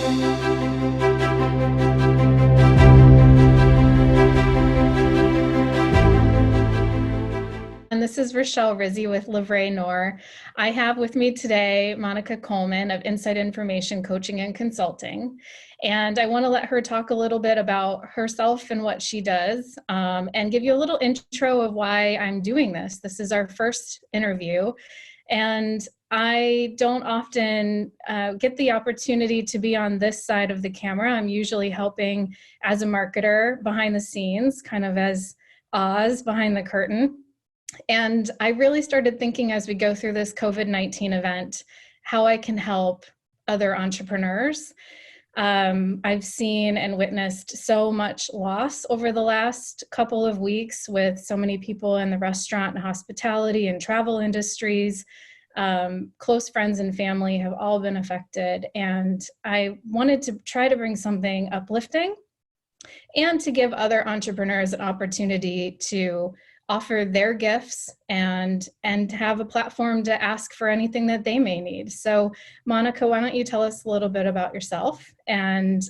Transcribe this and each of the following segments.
And this is Rochelle Rizzi with Vrai. I have with me today Monica Coleman of Inside Information Coaching and Consulting. And I want to let her talk a little bit about herself and what she does, and give you a little intro of why I'm doing this. This is our first interview, and I don't often get the opportunity to be on this side of the camera. I'm usually helping as a marketer behind the scenes, kind of as Oz behind the curtain. And I really started thinking as we go through this COVID-19 event, how I can help other entrepreneurs. I've seen and witnessed so much loss over the last couple of weeks with so many people in the restaurant and hospitality and travel industries. Close friends and family have all been affected. And I wanted to try to bring something uplifting and to give other entrepreneurs an opportunity to offer their gifts and have a platform to ask for anything that they may need. So Monica, why don't you tell us a little bit about yourself, and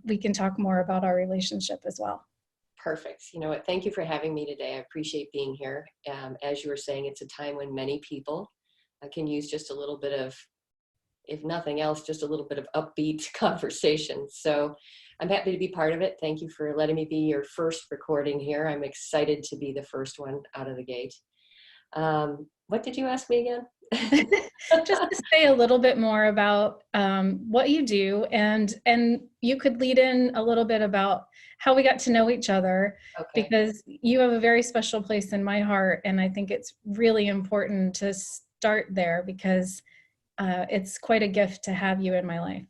we can talk more about our relationship as well. Perfect. You know what? Thank you for having me today. I appreciate being here. As you were saying, it's a time when many people can use just a little bit of, if nothing else, just a little bit of upbeat conversation. So I'm happy to be part of it. Thank you for letting me be your first recording here. I'm excited to be the first one out of the gate. What did you ask me again? Just to say a little bit more about what you do, and you could lead in a little bit about how we got to know each other, Okay. because you have a very special place in my heart, and I think it's really important to start there because it's quite a gift to have you in my life.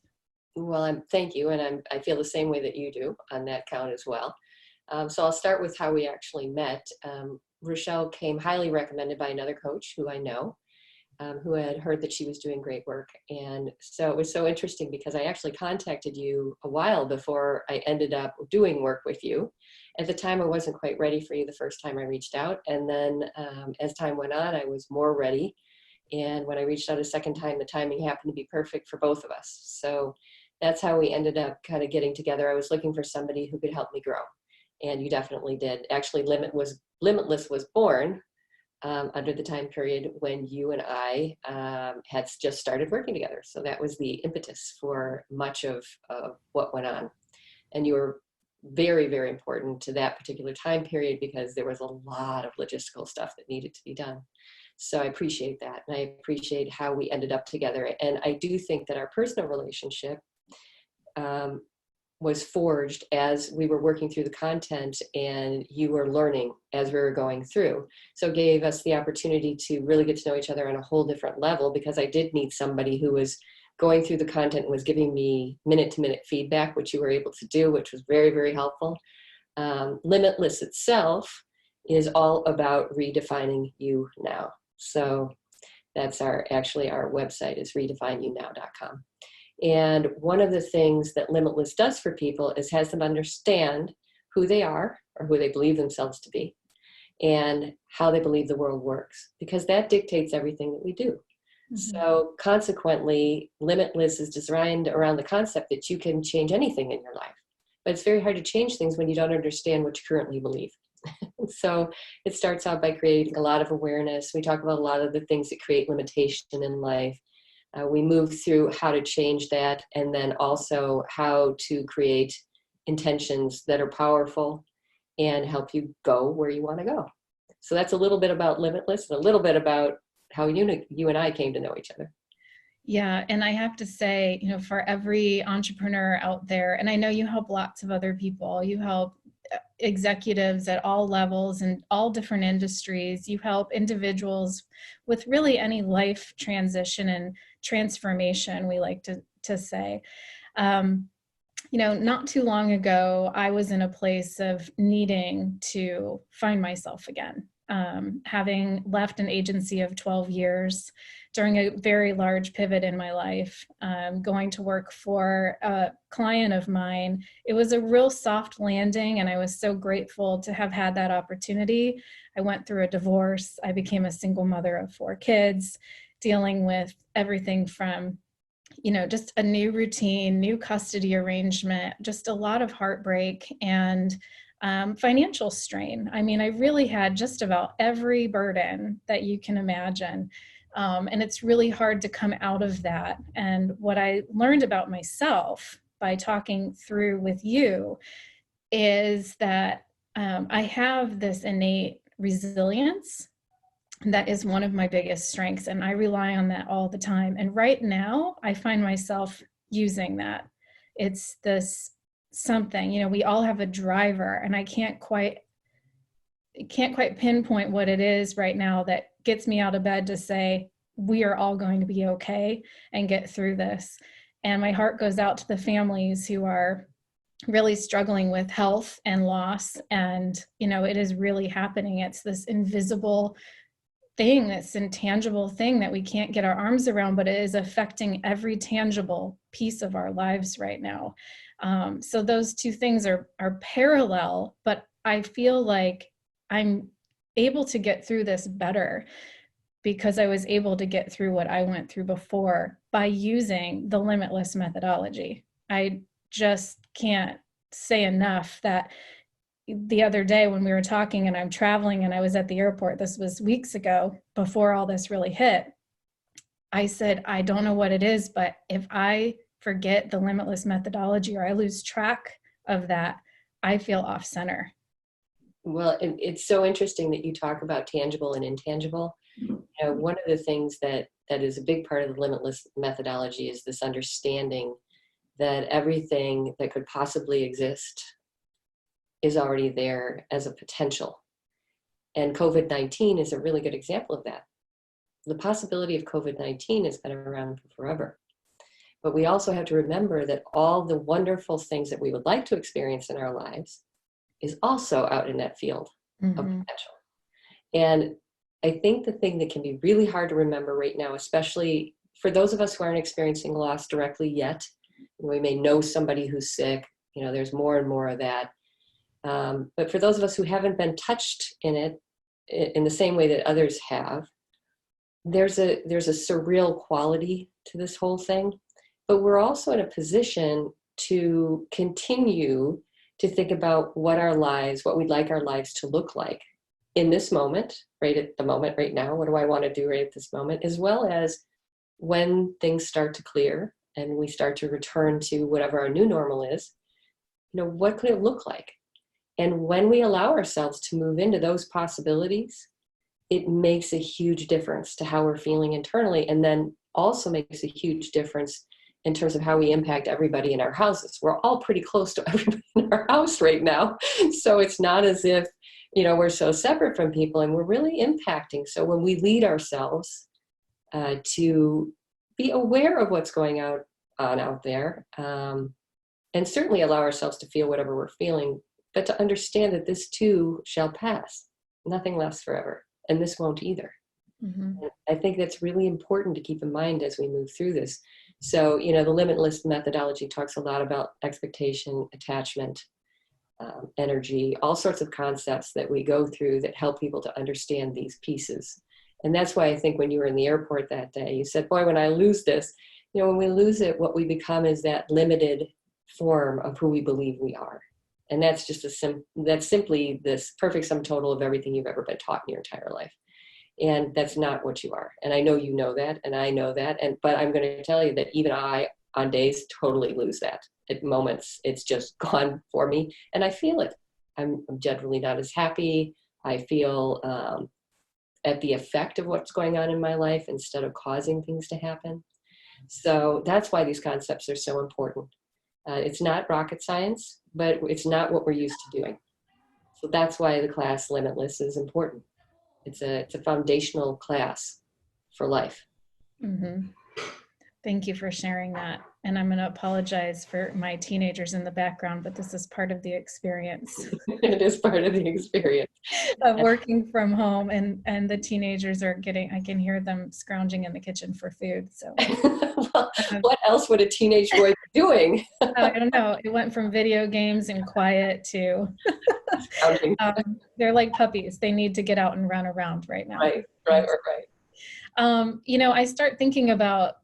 Well, thank you, and I feel the same way that you do on that count as well. So I'll start with how we actually met. Rochelle came highly recommended by another coach who I know, who had heard that she was doing great work. And so it was so interesting because I actually contacted you a while before I ended up doing work with you. At the time, I wasn't quite ready for you the first time I reached out. And then as time went on, I was more ready. And when I reached out a second time, the timing happened to be perfect for both of us. So that's how we ended up kind of getting together. I was looking for somebody who could help me grow. And you definitely did. Actually, Limitless was born under the time period when you and I had just started working together. So that was the impetus for much of what went on. And you were very, very important to that particular time period because there was a lot of logistical stuff that needed to be done. So I appreciate that. And I appreciate how we ended up together. And I do think that our personal relationship was forged as we were working through the content and you were learning as we were going through. So it gave us the opportunity to really get to know each other on a whole different level, because I did need somebody who was going through the content and was giving me minute-to-minute feedback, which you were able to do, which was very, very helpful. Limitless itself is all about redefining you now. So that's our website is redefineyounow.com. And one of the things that Limitless does for people is has them understand who they are or who they believe themselves to be and how they believe the world works, because that dictates everything that we do. Mm-hmm. So consequently, Limitless is designed around the concept that you can change anything in your life, but it's very hard to change things when you don't understand what you currently believe. So it starts out by creating a lot of awareness. We talk about a lot of the things that create limitation in life. We move through how to change that, and then also how to create intentions that are powerful and help you go where you want to go. So that's a little bit about Limitless and a little bit about how you and I came to know each other. Yeah, and I have to say, for every entrepreneur out there, and I know you help lots of other people, you help executives at all levels and all different industries, you help individuals with really any life transition and transformation, we like to say. Not too long ago, I was in a place of needing to find myself again. Having left an agency of 12 years during a very large pivot in my life, going to work for a client of mine, it was a real soft landing, and I was so grateful to have had that opportunity. I went through a divorce. I became a single mother of 4 kids, dealing with everything from just a new routine, new custody arrangement, just a lot of heartbreak and financial strain. I mean, I really had just about every burden that you can imagine. And it's really hard to come out of that. And what I learned about myself by talking through with you is that I have this innate resilience that is one of my biggest strengths, and I rely on that all the time. And right now, I find myself using that. It's this something, we all have a driver, and I can't quite pinpoint what it is right now that gets me out of bed to say, we are all going to be okay and get through this. And my heart goes out to the families who are really struggling with health and loss. And, it is really happening. It's this invisible thing, this intangible thing that we can't get our arms around, but it is affecting every tangible piece of our lives right now. So those two things are parallel, but I feel like I'm able to get through this better because I was able to get through what I went through before by using the Limitless methodology. I just can't say enough that the other day when we were talking and I'm traveling and I was at the airport, this was weeks ago before all this really hit, I said, I don't know what it is, but if I forget the Limitless methodology or I lose track of that, I feel off center. Well, it's so interesting that you talk about tangible and intangible. One of the things that is a big part of the Limitless methodology is this understanding that everything that could possibly exist is already there as a potential. And COVID-19 is a really good example of that. The possibility of COVID-19 has been around for forever. But we also have to remember that all the wonderful things that we would like to experience in our lives is also out in that field of potential. And I think the thing that can be really hard to remember right now, especially for those of us who aren't experiencing loss directly yet, we may know somebody who's sick, there's more and more of that. But for those of us who haven't been touched in it in the same way that others have, there's a surreal quality to this whole thing. But we're also in a position to continue to think about what we'd like our lives to look like in this moment, right at the moment, right now. What do I want to do right at this moment? As well as when things start to clear and we start to return to whatever our new normal is, what could it look like? And when we allow ourselves to move into those possibilities, it makes a huge difference to how we're feeling internally, and then also makes a huge difference in terms of how we impact everybody in our houses. We're all pretty close to everybody in our house right now. So it's not as if, we're so separate from people, and we're really impacting. So when we lead ourselves to be aware of what's going on out there, and certainly allow ourselves to feel whatever we're feeling, but to understand that this too shall pass. Nothing lasts forever, and this won't either. And I think that's really important to keep in mind as we move through this. So, the Limitless methodology talks a lot about expectation, attachment, energy, all sorts of concepts that we go through that help people to understand these pieces. And that's why I think when you were in the airport that day, you said, boy, when I lose this, when we lose it, what we become is that limited form of who we believe we are. And that's just that's simply this perfect sum total of everything you've ever been taught in your entire life. And that's not what you are. And I know you know that, and I know that. But I'm going to tell you that even I, on days, totally lose that. At moments, it's just gone for me, and I feel it. I'm generally not as happy. I feel at the effect of what's going on in my life instead of causing things to happen. So that's why these concepts are so important. It's not rocket science, but it's not what we're used to doing. So that's why the class Limitless is important. It's a foundational class for life. Thank you for sharing that. And I'm going to apologize for my teenagers in the background, but this is part of the experience. It is part of the experience of working from home, and the teenagers are I can hear them scrounging in the kitchen for food. So well, what else would a teenage boy be doing? I don't know. It went from video games and quiet to they're like puppies. They need to get out and run around right now. Right. I start thinking about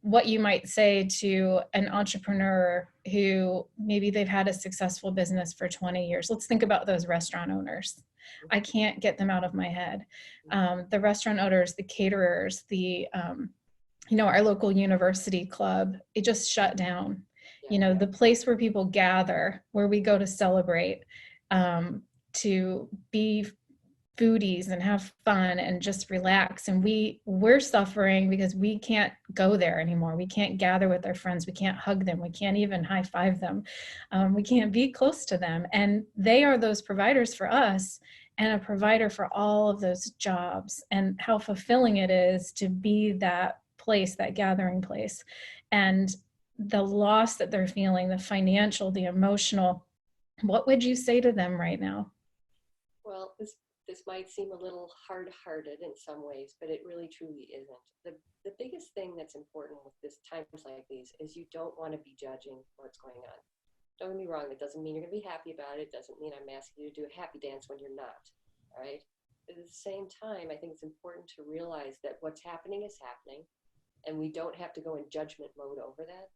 what you might say to an entrepreneur who maybe they've had a successful business for 20 years. Let's think about those restaurant owners. I can't get them out of my head. The restaurant owners, the caterers, our local university club, it just shut down. The place where people gather, where we go to celebrate, to be foodies and have fun and just relax. And we're suffering because we can't go there anymore. We can't gather with our friends. We can't hug them. We can't even high five them. We can't be close to them. And they are those providers for us and a provider for all of those jobs, and how fulfilling it is to be that place, that gathering place. And the loss that they're feeling, the financial, the emotional, what would you say to them right now? Well, this might seem a little hard-hearted in some ways, but it really truly isn't. The biggest thing that's important with this times like these is you don't want to be judging what's going on. Don't get me wrong, it doesn't mean you're going to be happy about it. It doesn't mean I'm asking you to do a happy dance when you're not, all right? But at the same time, I think it's important to realize that what's happening is happening, and we don't have to go in judgment mode over that.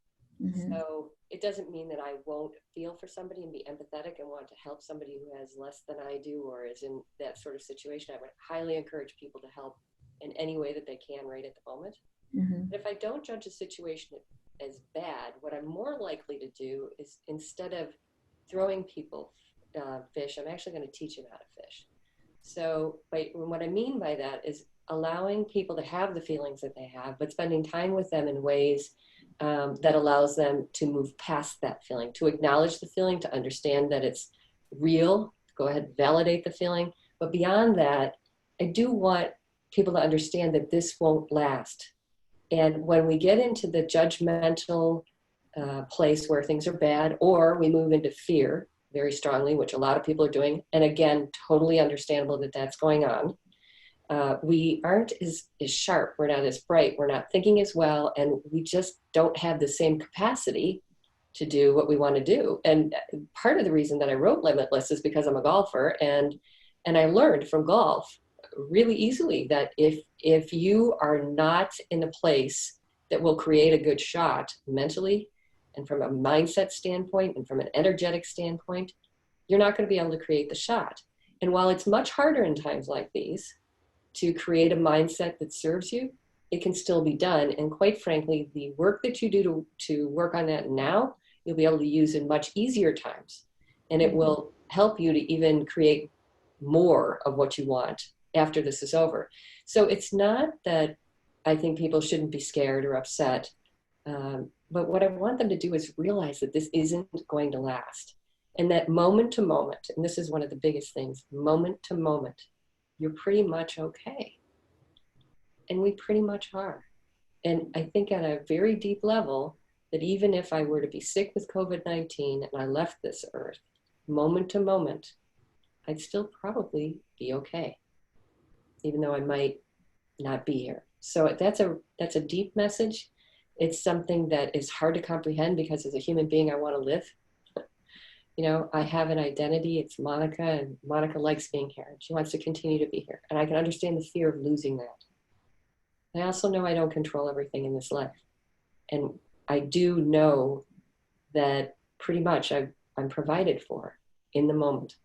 Mm-hmm. So it doesn't mean that I won't feel for somebody and be empathetic and want to help somebody who has less than I do or is in that sort of situation. I would highly encourage people to help in any way that they can right at the moment. Mm-hmm. But if I don't judge a situation as bad, what I'm more likely to do is, instead of throwing people fish, I'm actually going to teach them how to fish. So what I mean by that is allowing people to have the feelings that they have, but spending time with them in ways that allows them to move past that feeling, to acknowledge the feeling, to understand that it's real, go ahead, validate the feeling. But beyond that, I do want people to understand that this won't last. And when we get into the judgmental place where things are bad, or we move into fear very strongly, which a lot of people are doing, and again, totally understandable that that's going on, we aren't as sharp, we're not as bright, we're not thinking as well, and we just don't have the same capacity to do what we want to do. And part of the reason that I wrote Limitless is because I'm a golfer, and I learned from golf really easily that if you are not in a place that will create a good shot mentally and from a mindset standpoint and from an energetic standpoint, you're not going to be able to create the shot. And while it's much harder in times like these to create a mindset that serves you, it can still be done. And quite frankly, the work that you do to work on that now, you'll be able to use in much easier times. And it will help you to even create more of what you want after this is over. So it's not that I think people shouldn't be scared or upset. But what I want them to do is realize that this isn't going to last. And that moment to moment, and this is one of the biggest things, moment to moment, you're pretty much okay. And we pretty much are. And I think at a very deep level, that even if I were to be sick with COVID-19 and I left this earth, moment to moment, I'd still probably be okay, even though I might not be here. So that's a deep message. It's something that is hard to comprehend because as a human being, I want to live. I have an identity. It's Monica, and Monica likes being here. And she wants to continue to be here. And I can understand the fear of losing that. I also know I don't control everything in this life. And I do know that pretty much I'm provided for in the moment.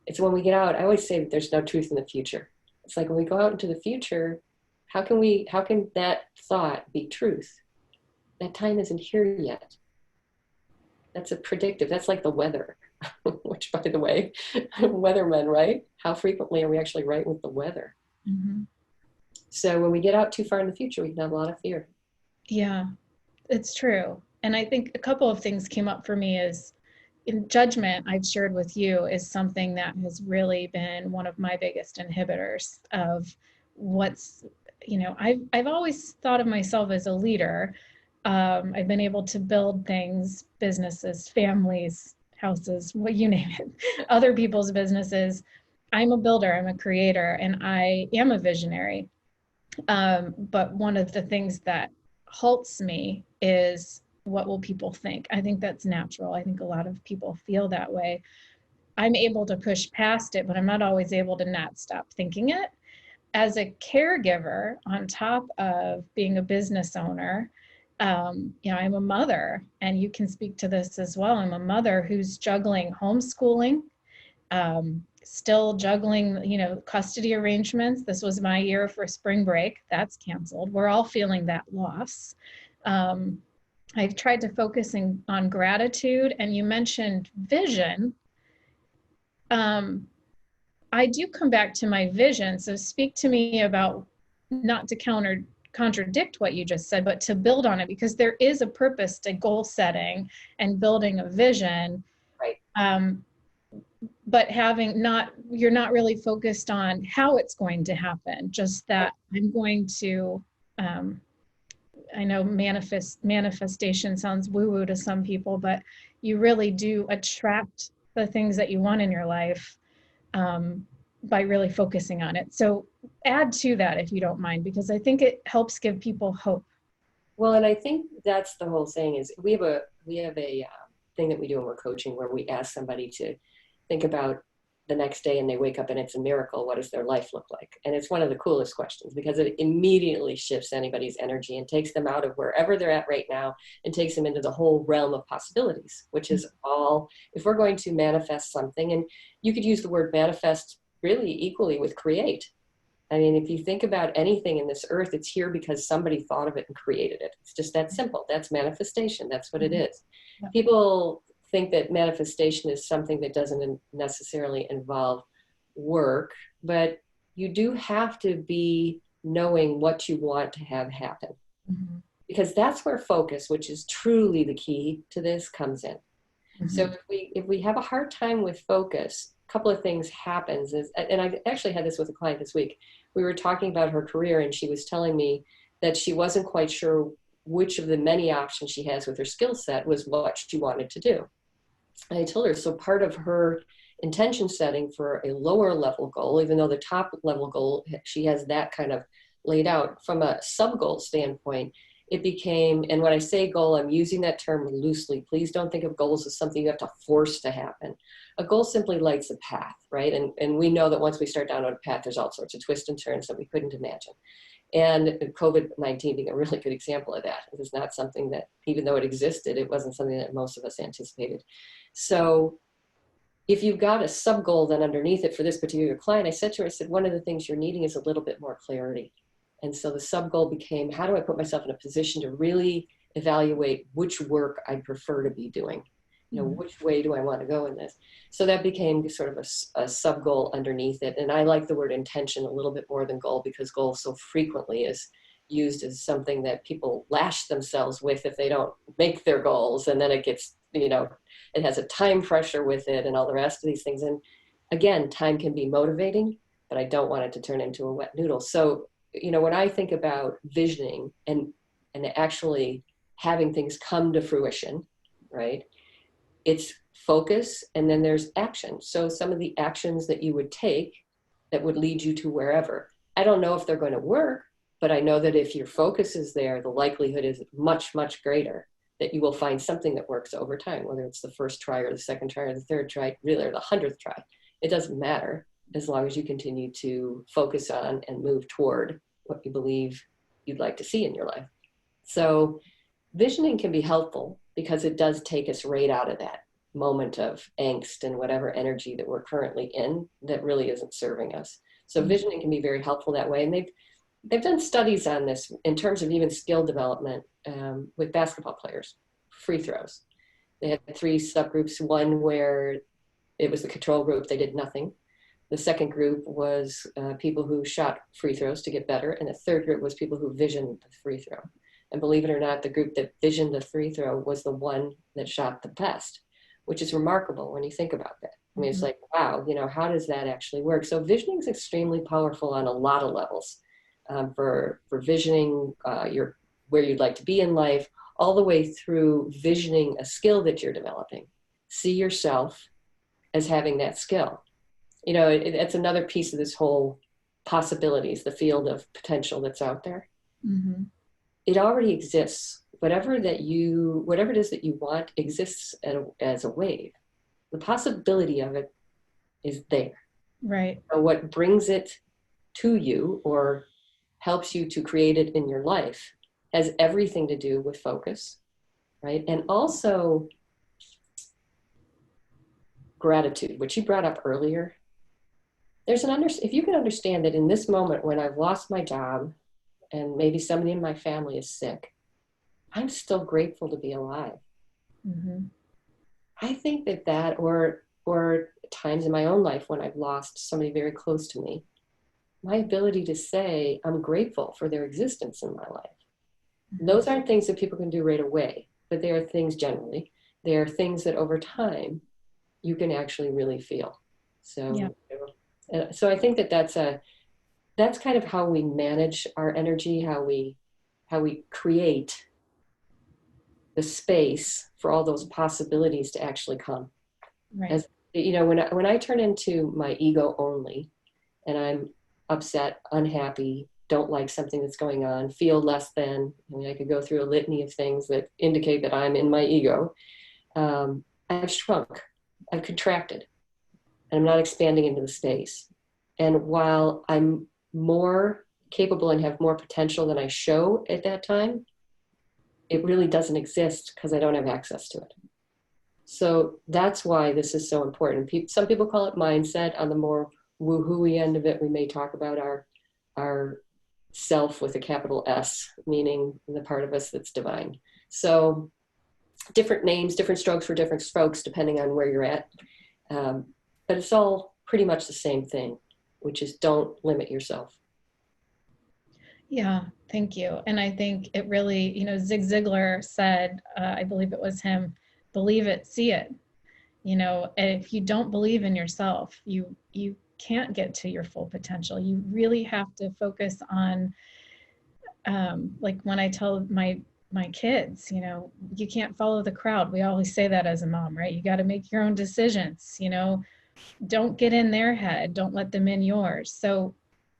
It's when we get out, I always say that there's no truth in the future. It's like when we go out into the future, how can that thought be truth? That time isn't here yet. That's a predictive, that's like the weather, which by the way, weathermen, right? How frequently are we actually right with the weather? Mm-hmm. So when we get out too far in the future, we can have a lot of fear. Yeah, it's true. And I think a couple of things came up for me is in judgment, I've shared with you, is something that has really been one of my biggest inhibitors of what's, I've always thought of myself as a leader. I've been able to build things, businesses, families, houses, what you name it, other people's businesses. I'm a builder, I'm a creator, and I am a visionary. But one of the things that halts me is, what will people think? I think that's natural. I think a lot of people feel that way. I'm able to push past it, but I'm not always able to not stop thinking it. As a caregiver, on top of being a business owner, I'm a mother, and you can speak to this as well. I'm a mother who's juggling homeschooling, still juggling, custody arrangements. This was my year for spring break. That's canceled. We're all feeling that loss. I've tried to focus on gratitude, and you mentioned vision. I do come back to my vision. So speak to me about, not to contradict what you just said, but to build on it, because there is a purpose to goal setting and building a vision. Right. But you're not really focused on how it's going to happen, just that I'm going to, I know manifestation sounds woo-woo to some people, but you really do attract the things that you want in your life by really focusing on it. So add to that, if you don't mind, because I think it helps give people hope. Well, and I think that's the whole thing is we have a thing that we do when we're coaching where we ask somebody to think about the next day and they wake up and it's a miracle. What does their life look like? And it's one of the coolest questions because it immediately shifts anybody's energy and takes them out of wherever they're at right now and takes them into the whole realm of possibilities, which is all, if we're going to manifest something, and you could use the word manifest really equally with create. I mean, if you think about anything in this earth, it's here because somebody thought of it and created it. It's just that simple. That's manifestation. That's what it is. Yeah. People think that manifestation is something that doesn't necessarily involve work, but you do have to be knowing what you want to have happen. Mm-hmm. Because that's where focus, which is truly the key to this, comes in. Mm-hmm. So if we have a hard time with focus, a couple of things happens and I actually had this with a client this week. We were talking about her career and she was telling me that she wasn't quite sure which of the many options she has with her skill set was what she wanted to do. And I told her, so part of her intention setting for a lower level goal, even though the top level goal, she has that kind of laid out, from a sub goal standpoint, it became, and when I say goal, I'm using that term loosely. Please don't think of goals as something you have to force to happen. A goal simply lights a path, right? And we know that once we start down on a path, there's all sorts of twists and turns that we couldn't imagine. And COVID-19 being a really good example of that. It was not something that, even though it existed, it wasn't something that most of us anticipated. So if you've got a sub goal then underneath it for this particular client, I said to her, I said, one of the things you're needing is a little bit more clarity. And so the sub goal became, how do I put myself in a position to really evaluate which work I prefer to be doing? You know, which way do I want to go in this? So that became sort of a sub goal underneath it. And I like the word intention a little bit more than goal, because goal so frequently is used as something that people lash themselves with if they don't make their goals. And then it gets, it has a time pressure with it and all the rest of these things. And again, time can be motivating, but I don't want it to turn into a wet noodle. So, when I think about visioning and actually having things come to fruition, right? It's focus, and then there's action. So some of the actions that you would take that would lead you to wherever. I don't know if they're going to work, but I know that if your focus is there, the likelihood is much, much greater that you will find something that works over time, whether it's the first try or the second try or the third try, really, or the 100th try. It doesn't matter as long as you continue to focus on and move toward what you believe you'd like to see in your life. So visioning can be helpful because it does take us right out of that moment of angst and whatever energy that we're currently in that really isn't serving us. So visioning can be very helpful that way. And they've done studies on this in terms of even skill development with basketball players, free throws. They had 3 subgroups, one where it was the control group, they did nothing. The second group was people who shot free throws to get better. And the third group was people who visioned the free throw. And believe it or not, the group that visioned the free throw was the one that shot the best, which is remarkable when you think about that. I mean, it's like, wow, how does that actually work? So visioning is extremely powerful on a lot of levels for visioning where you'd like to be in life, all the way through visioning a skill that you're developing. See yourself as having that skill. It's another piece of this whole possibilities, the field of potential that's out there. Mm-hmm. It already exists. Whatever it is that you want exists as a wave. The possibility of it is there. Right. So what brings it to you or helps you to create it in your life has everything to do with focus, right? And also gratitude, which you brought up earlier. If you can understand that in this moment when I've lost my job and maybe somebody in my family is sick, I'm still grateful to be alive. Mm-hmm. I think that or times in my own life when I've lost somebody very close to me, my ability to say I'm grateful for their existence in my life. Mm-hmm. Those aren't things that people can do right away, but they are things generally. They are things that over time you can actually really feel. Yeah. So I think that's kind of how we manage our energy, how we create the space for all those possibilities to actually come. Right. As you know, when I turn into my ego only, and I'm upset, unhappy, don't like something that's going on, feel less than. I mean, I could go through a litany of things that indicate that I'm in my ego. I've shrunk, I've contracted, and I'm not expanding into the space. And while I'm more capable and have more potential than I show at that time, it really doesn't exist because I don't have access to it. So that's why this is so important. Some people call it mindset. On the more woo-hooey end of it, we may talk about our self with a capital S, meaning the part of us that's divine. So different names, different strokes for different folks, depending on where you're at. But it's all pretty much the same thing, which is don't limit yourself. Yeah, thank you. And I think it really, Zig Ziglar said, I believe it was him, believe it, see it. And if you don't believe in yourself, you can't get to your full potential. You really have to focus on, like when I tell my kids, you can't follow the crowd. We always say that as a mom, right? You got to make your own decisions. Don't get in their head. Don't let them in yours. So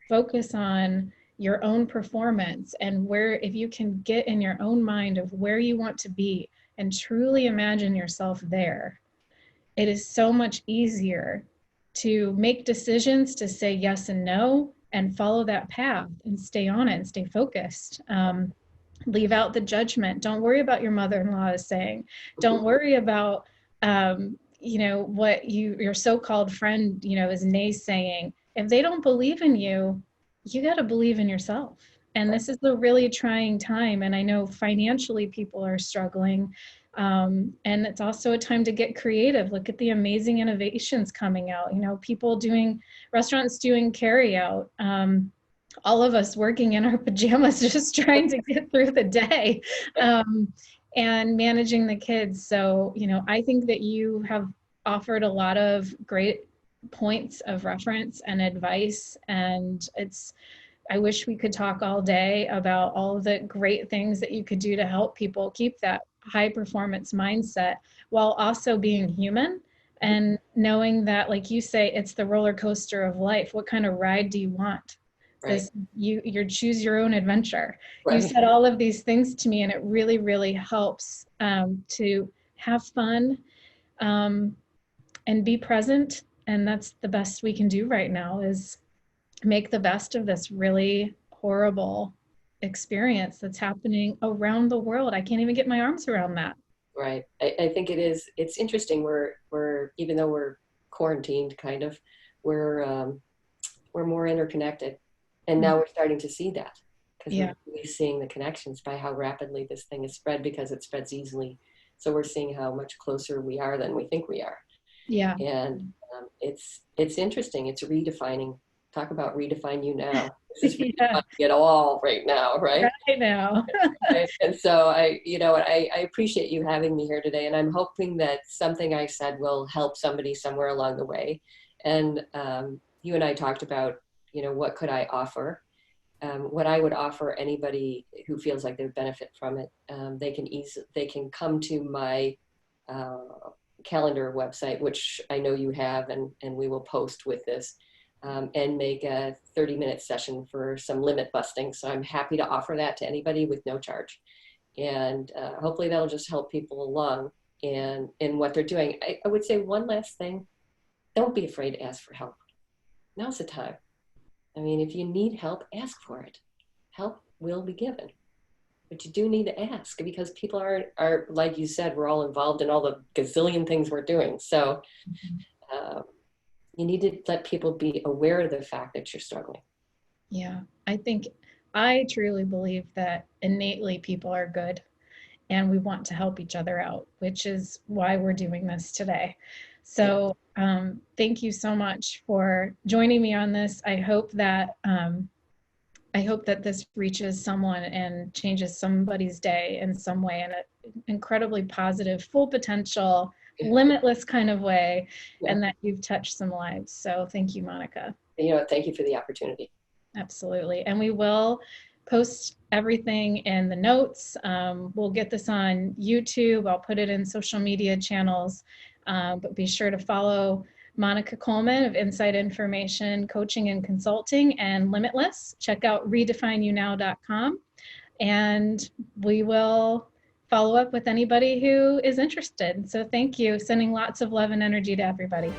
focus on your own performance, and where, if you can get in your own mind of where you want to be and truly imagine yourself there, it is so much easier to make decisions to say yes and no and follow that path and stay on it and stay focused. Leave out the judgment. Don't worry about your mother-in-law is saying. Don't worry about what your so-called friend is naysaying. If they don't believe in you, you got to believe in yourself. And this is a really trying time. And I know financially people are struggling. And it's also a time to get creative. Look at the amazing innovations coming out. Restaurants doing carry out. All of us working in our pajamas, just trying to get through the day, and managing the kids. So, I think that you have offered a lot of great points of reference and advice. And I wish we could talk all day about all of the great things that you could do to help people keep that high performance mindset while also being human and knowing that, like you say, it's the roller coaster of life. What kind of ride do you want? Right. You choose your own adventure. Right. You said all of these things to me, and it really, really helps to have fun and be present. And that's the best we can do right now, is make the best of this really horrible experience that's happening around the world. I can't even get my arms around that. Right. I think it's interesting. We're even though we're quarantined, kind of, we're more interconnected. And now we're starting to see that, because Yeah. we're really seeing the connections by how rapidly this thing is spread, because it spreads easily. So we're seeing how much closer we are than we think we are. Yeah. And it's interesting. It's redefining. Talk about redefine you now. This is Yeah. redefining it all right now, right? Right now. And so I appreciate you having me here today, and I'm hoping that something I said will help somebody somewhere along the way. And you and I talked about, what could I offer? What I would offer anybody who feels like they would benefit from it, they can come to my calendar website, which I know you have, and we will post with this, and make a 30-minute session for some limit busting. So I'm happy to offer that to anybody with no charge. And hopefully that'll just help people along in what they're doing. I would say one last thing: don't be afraid to ask for help. Now's the time. I mean, if you need help, ask for it. Help will be given. but you do need to ask, because people are like you said, we're all involved in all the gazillion things we're doing. So you need to let people be aware of the fact that you're struggling. Yeah, I truly believe that innately people are good and we want to help each other out, which is why we're doing this today. So thank you so much for joining me on this. I hope that this reaches someone and changes somebody's day in some way, in an incredibly positive, full potential, limitless kind of way, and that you've touched some lives. So thank you, Monica. Thank you for the opportunity. Absolutely. And we will post everything in the notes. We'll get this on YouTube. I'll put it in social media channels. But be sure to follow Monica Coleman of Inside Information Coaching and Consulting and Limitless. Check out redefineyounow.com. And we will follow up with anybody who is interested. So thank you. Sending lots of love and energy to everybody.